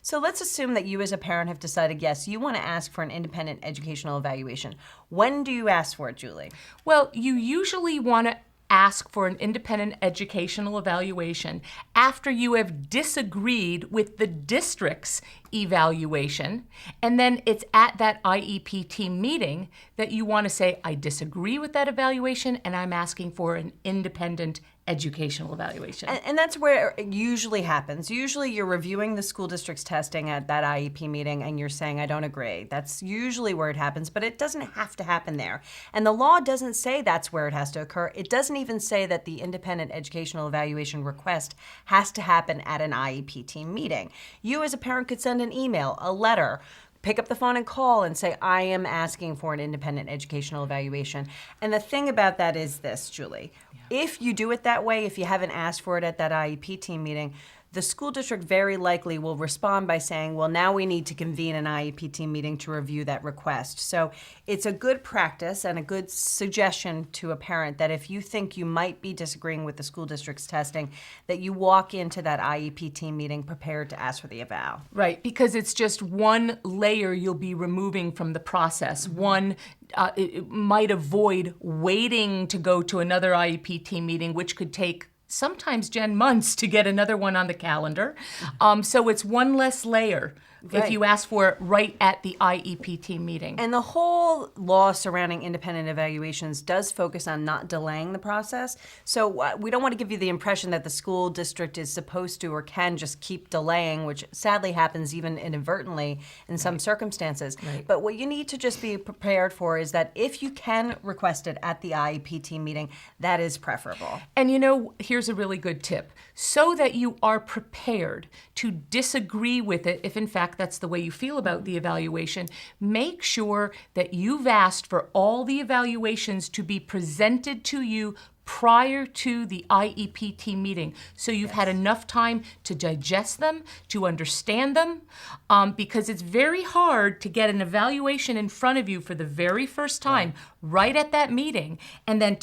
So let's assume that you as a parent have decided, yes, you want to ask for an independent educational evaluation. When do you ask for it, Julie? Well, you usually want to ask for an independent educational evaluation after you have disagreed with the district's evaluation, and then it's at that IEP team meeting that you want to say, I disagree with that evaluation and I'm asking for an independent educational evaluation. And that's where it usually happens. Usually you're reviewing the school district's testing at that IEP meeting and you're saying, I don't agree. That's usually where it happens, but it doesn't have to happen there. And the law doesn't say that's where it has to occur. It doesn't even say that the independent educational evaluation request has to happen at an IEP team meeting. You as a parent could send an email, a letter, pick up the phone and call and say, I am asking for an independent educational evaluation. And the thing about that is this, Julie. If you do it that way, if you haven't asked for it at that IEP team meeting, the school district very likely will respond by saying, well, now we need to convene an IEP team meeting to review that request. So it's a good practice and a good suggestion to a parent that if you think you might be disagreeing with the school district's testing, that you walk into that IEP team meeting prepared to ask for the eval. Right, because it's just one layer you'll be removing from the process. One, it might avoid waiting to go to another IEP team meeting, which could take sometimes, Jen, months to get another one on the calendar. So it's one less layer if you ask for it right at the IEP team meeting. And the whole law surrounding independent evaluations does focus on not delaying the process. So we don't want to give you the impression that the school district is supposed to or can just keep delaying, which sadly happens even inadvertently in some circumstances. But what you need to just be prepared for is that if you can request it at the IEP team meeting, that is preferable. And you know, here's a really good tip. So that you are prepared to disagree with it, if in fact that's the way you feel about the evaluation, make sure that you've asked for all the evaluations to be presented to you prior to the IEP team meeting. So you've had enough time to digest them, to understand them, because it's very hard to get an evaluation in front of you for the very first time, right at that meeting, and then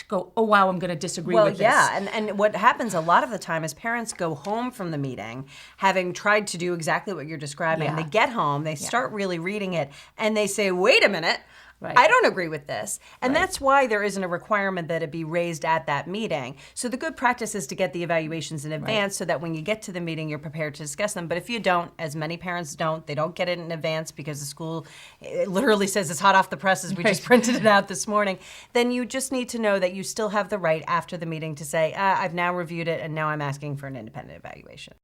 go, oh wow, I'm going to disagree with this. Well, yeah, and what happens a lot of the time is parents go home from the meeting having tried to do exactly what you're describing. They get home, they start really reading it, and they say, wait a minute, I don't agree with this. And that's why there isn't a requirement that it be raised at that meeting. So the good practice is to get the evaluations in advance so that when you get to the meeting, you're prepared to discuss them. But if you don't, as many parents don't, they don't get it in advance because the school it literally says it's hot off the presses, we just printed it out this morning, then you just need to know that you still have the right after the meeting to say, I've now reviewed it and now I'm asking for an independent evaluation.